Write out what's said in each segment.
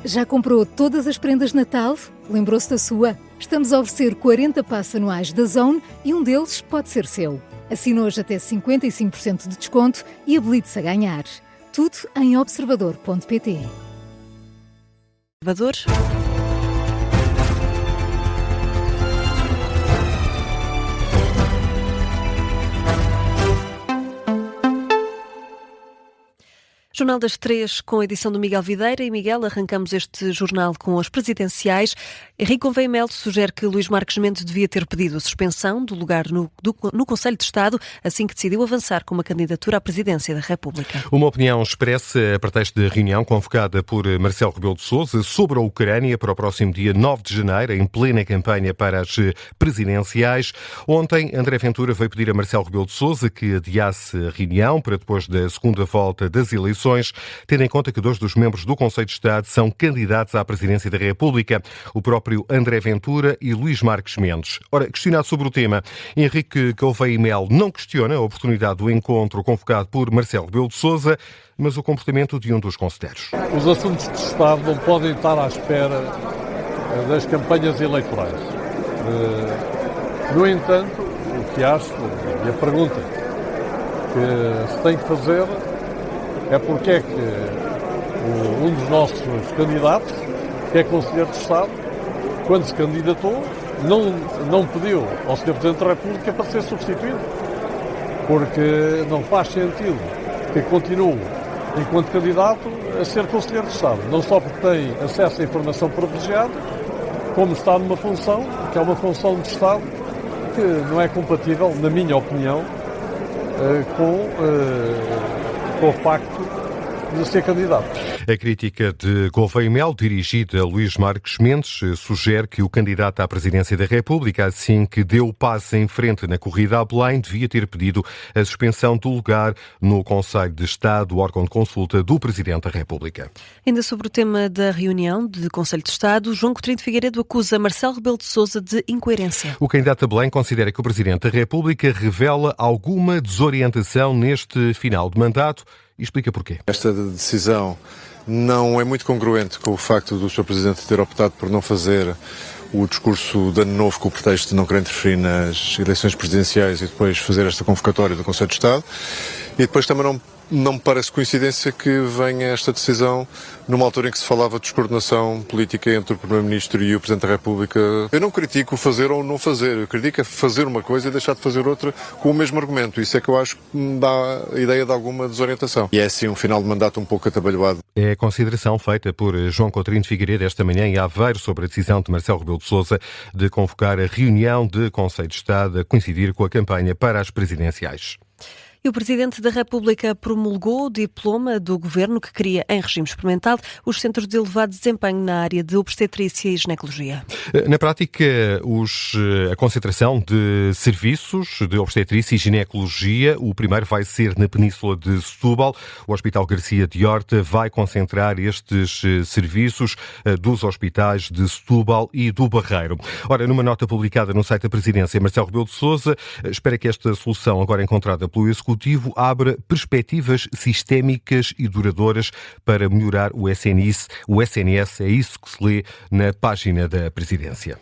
Já comprou todas as prendas de Natal? Lembrou-se da sua? Estamos a oferecer 40 passes anuais da Zone e um deles pode ser seu. Assine hoje até 55% de desconto e habilite-se a ganhar. Tudo em observador.pt. Observador. Jornal das 3 com a edição do Miguel Videira. E Miguel, arrancamos este jornal com as presidenciais. Henrique Gouveia Melo sugere que Luís Marques Mendes devia ter pedido a suspensão do lugar no Conselho de Estado assim que decidiu avançar com uma candidatura à presidência da República. Uma opinião expressa a pretexto da reunião convocada por Marcelo Rebelo de Sousa sobre a Ucrânia para o próximo dia 9 de janeiro, em plena campanha para as presidenciais. Ontem, André Ventura veio pedir a Marcelo Rebelo de Sousa que adiasse a reunião para depois da segunda volta das eleições, tendo em conta que 2 dos membros do Conselho de Estado são candidatos à presidência da República, o próprio André Ventura e Luís Marques Mendes. Ora, questionado sobre o tema, Henrique Gouveia Melo não questiona a oportunidade do encontro convocado por Marcelo Rebelo de Sousa, mas o comportamento de um dos conselheiros. Os assuntos de Estado não podem estar à espera das campanhas eleitorais. No entanto, o que acho, e a pergunta que se tem que fazer é porque é que um dos nossos candidatos, que é Conselheiro de Estado, quando se candidatou, não pediu ao Sr. Presidente da República para ser substituído. Porque não faz sentido que continue, enquanto candidato, a ser Conselheiro de Estado. Não só porque tem acesso à informação privilegiada, como está numa função, que é uma função de Estado, que não é compatível, na minha opinião, com o facto de ser candidato. A crítica de Gouveia Melo, dirigida a Luís Marques Mendes, sugere que o candidato à presidência da República, assim que deu o passo em frente na corrida a Belém, devia ter pedido a suspensão do lugar no Conselho de Estado, o órgão de consulta do Presidente da República. Ainda sobre o tema da reunião de Conselho de Estado, João Coutinho de Figueiredo acusa Marcelo Rebelo de Sousa de incoerência. O candidato a Belém considera que o Presidente da República revela alguma desorientação neste final de mandato e explica porquê. Esta decisão não é muito congruente com o facto do Sr. Presidente ter optado por não fazer o discurso de Ano Novo com o pretexto de não querer interferir nas eleições presidenciais e depois fazer esta convocatória do Conselho de Estado. E depois também não me parece coincidência que venha esta decisão numa altura em que se falava de descoordenação política entre o Primeiro-Ministro e o Presidente da República. Eu não critico fazer ou não fazer, eu critico é fazer uma coisa e deixar de fazer outra com o mesmo argumento. Isso é que eu acho que me dá a ideia de alguma desorientação. E é assim um final de mandato um pouco atabalhoado. É a consideração feita por João Coutinho de Figueiredo esta manhã em Aveiro sobre a decisão de Marcelo Rebelo de Sousa de convocar a reunião de Conselho de Estado a coincidir com a campanha para as presidenciais. E o Presidente da República promulgou o diploma do Governo que cria, em regime experimental, os centros de elevado desempenho na área de obstetrícia e ginecologia. Na prática, a concentração de serviços de obstetrícia e ginecologia, o primeiro vai ser na Península de Setúbal. O Hospital Garcia de Horta vai concentrar estes serviços dos hospitais de Setúbal e do Barreiro. Ora, numa nota publicada no site da Presidência, Marcelo Rebelo de Sousa espera que esta solução, agora encontrada pelo Executivo, abra perspectivas sistémicas e duradouras para melhorar o SNS. O SNS é isso que se lê na página da Presidência.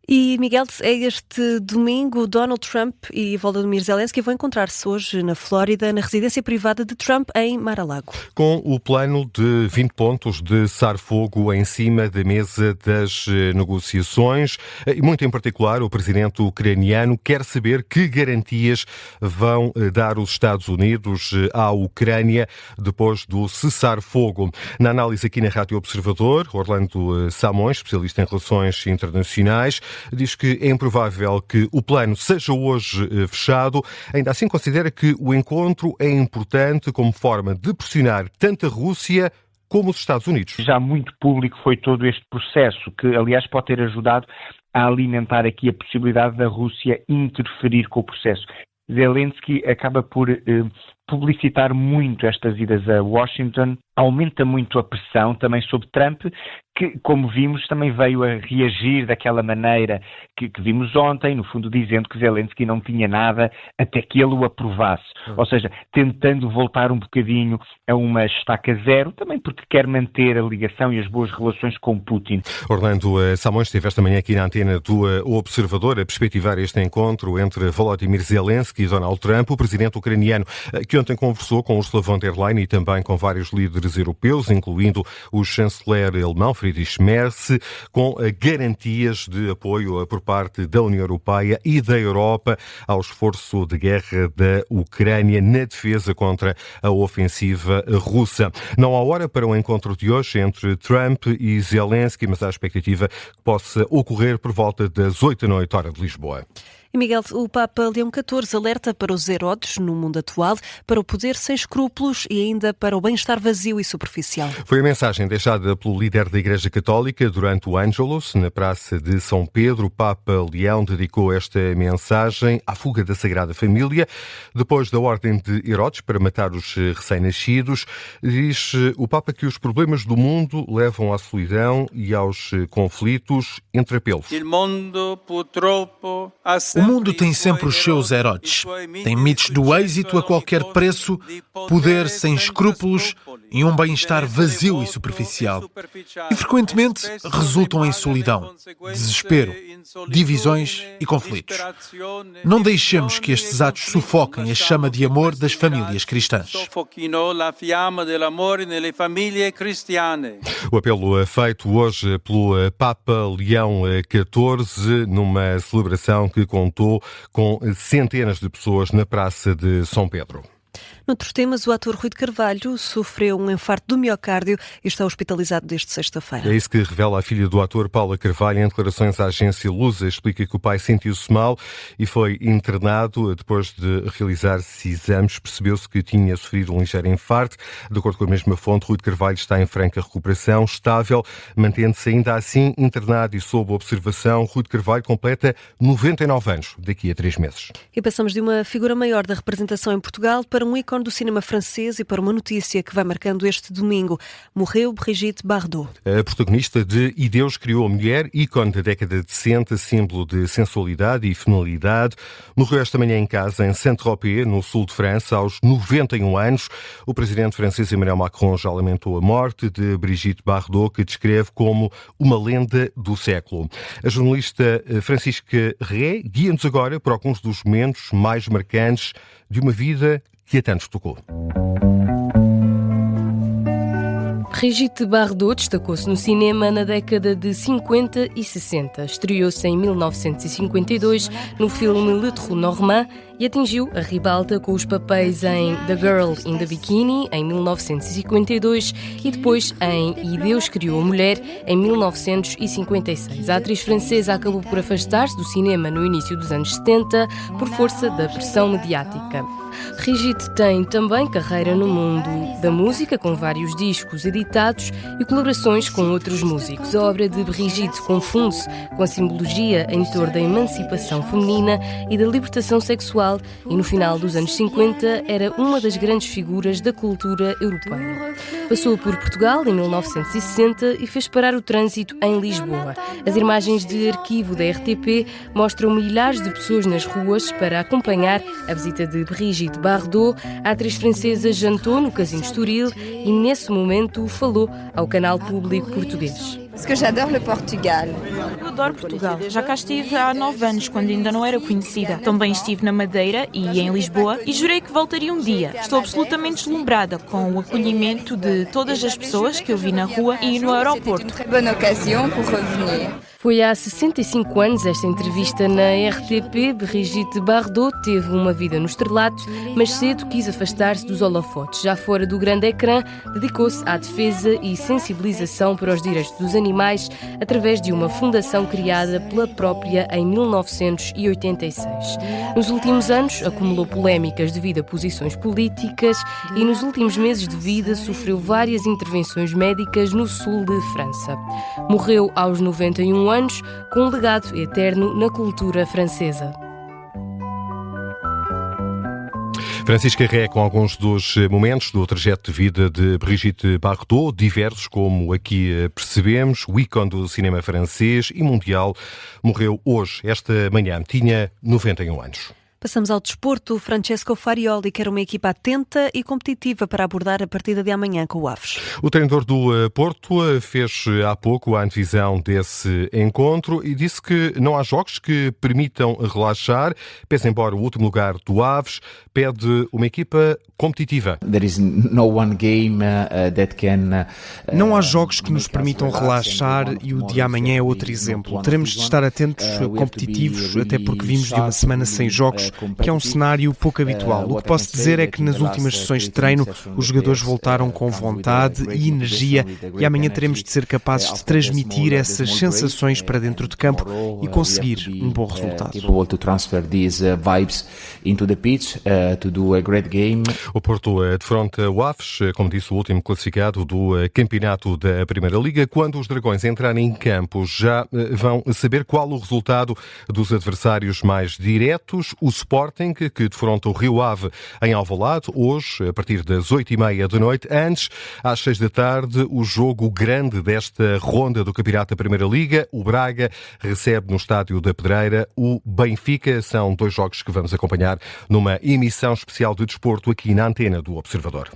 E, Miguel, é este domingo Donald Trump e Volodymyr Zelensky vão encontrar-se hoje na Flórida, na residência privada de Trump, em Mar-a-Lago. Com o plano de 20 pontos de cessar-fogo em cima da mesa das negociações e, muito em particular, o presidente ucraniano quer saber que garantias vão dar os Estados Unidos à Ucrânia depois do cessar-fogo. Na análise aqui na Rádio Observador, Orlando Samões, especialista em relações internacionais, diz que é improvável que o plano seja hoje fechado. Ainda assim considera que o encontro é importante como forma de pressionar tanto a Rússia como os Estados Unidos. Já muito público foi todo este processo, que aliás pode ter ajudado a alimentar aqui a possibilidade da Rússia interferir com o processo. Zelensky acaba por publicitar muito estas idas a Washington, aumenta muito a pressão também sobre Trump, que, como vimos, também veio a reagir daquela maneira que vimos ontem, no fundo dizendo que Zelensky não tinha nada até que ele o aprovasse. Ou seja, tentando voltar um bocadinho a uma estaca zero, também porque quer manter a ligação e as boas relações com Putin. Orlando Samões, esteve esta manhã aqui na antena do Observador a perspectivar este encontro entre Volodymyr Zelensky e Donald Trump, o presidente ucraniano, que ontem conversou com Ursula von der Leyen e também com vários líderes europeus, incluindo o chanceler alemão Friedrich Merz, com garantias de apoio por parte da União Europeia e da Europa ao esforço de guerra da Ucrânia na defesa contra a ofensiva russa. Não há hora para o encontro de hoje entre Trump e Zelensky, mas há a expectativa que possa ocorrer por volta das 20h, hora de Lisboa. E Miguel, o Papa Leão XIV alerta para os Herodes no mundo atual, para o poder sem escrúpulos e ainda para o bem-estar vazio e superficial. Foi a mensagem deixada pelo líder da Igreja Católica durante o Ângelus, na Praça de São Pedro. O Papa Leão dedicou esta mensagem à fuga da Sagrada Família, depois da ordem de Herodes para matar os recém-nascidos. Diz o Papa que os problemas do mundo levam à solidão e aos conflitos entre apelos. O mundo tem sempre os seus Herodes. Tem mitos do êxito a qualquer preço, poder sem escrúpulos e um bem-estar vazio e superficial. E frequentemente resultam em solidão, desespero, divisões e conflitos. Não deixemos que estes atos sufoquem a chama de amor das famílias cristãs. O apelo feito hoje pelo Papa Leão XIV numa celebração que contou com centenas de pessoas na Praça de São Pedro. Noutros temas, o ator Rui de Carvalho sofreu um infarto do miocárdio e está hospitalizado desde sexta-feira. É isso que revela a filha do ator, Paula Carvalho, em declarações à agência Lusa. Explica que o pai sentiu-se mal e foi internado. Depois de realizar-se exames, percebeu-se que tinha sofrido um ligeiro infarto. De acordo com a mesma fonte, Rui de Carvalho está em franca recuperação, estável, mantendo-se ainda assim internado e sob observação. Rui de Carvalho completa 99 anos daqui a 3 meses. E passamos de uma figura maior da representação em Portugal para um ícone do cinema francês e para uma notícia que vai marcando este domingo. Morreu Brigitte Bardot. A protagonista de E Deus Criou a Mulher, ícone da década de 60, símbolo de sensualidade e feminilidade, morreu esta manhã em casa, em Saint-Tropez, no sul de França, aos 91 anos. O presidente francês Emmanuel Macron já lamentou a morte de Brigitte Bardot, que descreve como uma lenda do século. A jornalista Francisca Ré guia-nos agora por alguns dos momentos mais marcantes de uma vida que a tantos tocou. Brigitte Bardot destacou-se no cinema na década de 50 e 60. Estreou-se em 1952 no filme Le Trou Normand e atingiu a ribalta com os papéis em The Girl in the Bikini, em 1952, e depois em E Deus Criou a Mulher, em 1956. A atriz francesa acabou por afastar-se do cinema no início dos anos 70 por força da pressão mediática. Brigitte tem também carreira no mundo da música, com vários discos editados e colaborações com outros músicos. A obra de Brigitte confunde-se com a simbologia em torno da emancipação feminina e da libertação sexual, e no final dos anos 50 era uma das grandes figuras da cultura europeia. Passou por Portugal em 1960 e fez parar o trânsito em Lisboa. As imagens de arquivo da RTP mostram milhares de pessoas nas ruas para acompanhar a visita de Brigitte Bardot. A atriz francesa jantou no Casino Estoril e nesse momento falou ao canal público português. Parce que j'adore le Portugal. Eu adoro Portugal. Já cá estive há 9 anos, quando ainda não era conhecida. Também estive na Madeira e em Lisboa e jurei que voltaria um dia. Estou absolutamente deslumbrada com o acolhimento de todas as pessoas que eu vi na rua e no aeroporto. Foi há 65 anos esta entrevista na RTP. Brigitte Bardot teve uma vida no estrelato, mas cedo quis afastar-se dos holofotes. Já fora do grande ecrã, dedicou-se à defesa e sensibilização para os direitos dos animais através de uma fundação criada pela própria em 1986. Nos últimos anos, acumulou polémicas devido a posições políticas e nos últimos meses de vida sofreu várias intervenções médicas no sul de França. Morreu aos 91 anos, com um legado eterno na cultura francesa. Francisca Ré, com alguns dos momentos do trajeto de vida de Brigitte Bardot, diversos, como aqui percebemos. O ícone do cinema francês e mundial morreu hoje, esta manhã. Tinha 91 anos. Passamos ao desporto. Francesco Farioli quer uma equipa atenta e competitiva para abordar a partida de amanhã com o Aves. O treinador do Porto fez há pouco a antevisão desse encontro e disse que não há jogos que permitam relaxar. Pese embora o último lugar do Aves, pede uma equipa competitiva. Não há jogos que nos permitam relaxar e o de amanhã é outro exemplo. Teremos de estar atentos, competitivos, até porque vimos de uma semana sem jogos, que é um cenário pouco habitual. O que posso dizer é que nas últimas sessões de treino os jogadores voltaram com vontade e energia e amanhã teremos de ser capazes de transmitir essas sensações para dentro de campo e conseguir um bom resultado. O Porto defronta o Aves, como disse o último classificado do campeonato da Primeira Liga. Quando os Dragões entrarem em campo, já vão saber qual o resultado dos adversários mais diretos. O Sporting, que defronta o Rio Ave em Alvalade, hoje, a partir das 8h30 da noite. Antes, às 6 da tarde, o jogo grande desta ronda do campeonato da Primeira Liga. O Braga recebe no Estádio da Pedreira o Benfica. São dois jogos que vamos acompanhar numa emissão especial de desporto aqui na antena do Observador.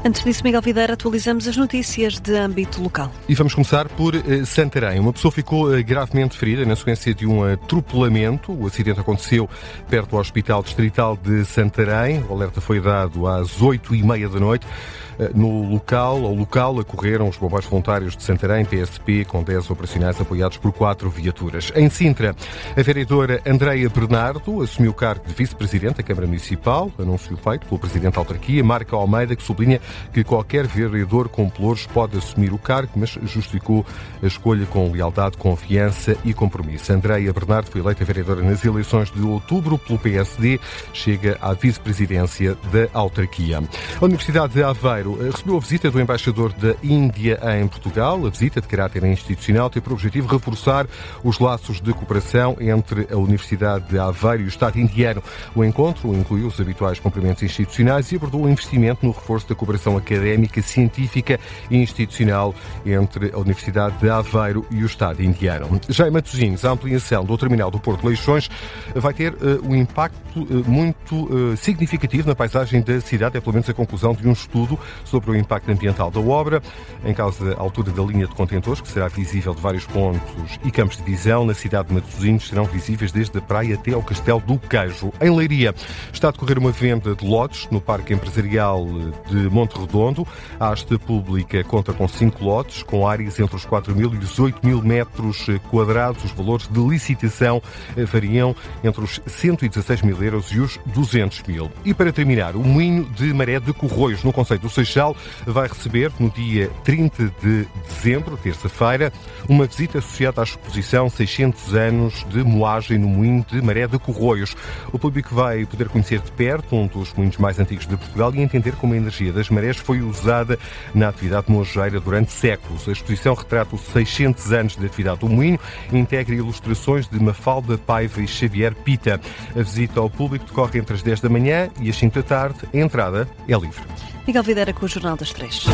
Antes disso, Miguel Videira, atualizamos as notícias de âmbito local. E vamos começar por Santarém. Uma pessoa ficou gravemente ferida na sequência de um atropelamento. O acidente aconteceu perto do Hospital Distrital de Santarém. O alerta foi dado às 8h30 da noite. Ao local acorreram os bombeiros voluntários de Santarém, PSP, com 10 operacionais apoiados por 4 viaturas. Em Sintra, a vereadora Andreia Bernardo assumiu o cargo de vice-presidente da Câmara Municipal, anúncio feito pelo presidente da autarquia, Marco Almeida, que sublinha que qualquer vereador com pelouros pode assumir o cargo, mas justificou a escolha com lealdade, confiança e compromisso. Andreia Bernardo foi eleita vereadora nas eleições de outubro pelo PSD, chega à vice-presidência da autarquia. A Universidade de Aveiro recebeu a visita do embaixador da Índia em Portugal. A visita, de caráter institucional, tem por objetivo reforçar os laços de cooperação entre a Universidade de Aveiro e o Estado indiano. O encontro incluiu os habituais cumprimentos institucionais e abordou o investimento no reforço da cooperação académica, científica e institucional entre a Universidade de Aveiro e o Estado indiano. Já em Matosinhos, a ampliação do terminal do Porto de Leixões vai ter um impacto muito significativo na paisagem da cidade. É pelo menos a conclusão de um estudo sobre o impacto ambiental da obra. Em causa da altura da linha de contentores, que será visível de vários pontos e campos de visão, na cidade de Matosinhos serão visíveis desde a praia até ao Castelo do Queijo. Em Leiria, está a decorrer uma venda de lotes no Parque Empresarial de Monte Redondo. A Asta Pública conta com 5 lotes, com áreas entre os 4.000 e os 8.000 metros quadrados. Os valores de licitação variam entre os 116 mil euros e os 200 mil. E para terminar, o Moinho de Maré de Corroios, no concelho do Seixal, vai receber no dia 30 de dezembro, terça-feira, uma visita associada à exposição 600 anos de moagem no Moinho de Maré de Corroios. O público vai poder conhecer de perto um dos moinhos mais antigos de Portugal e entender como a energia das marés foi usada na atividade moageira durante séculos. A exposição retrata os 600 anos de atividade do moinho e integra ilustrações de Mafalda Paiva e Xavier Pita. A visita ao público decorre entre as 10 da manhã e as 5 da tarde. A entrada é livre. Miguel Videira com o Jornal das 3.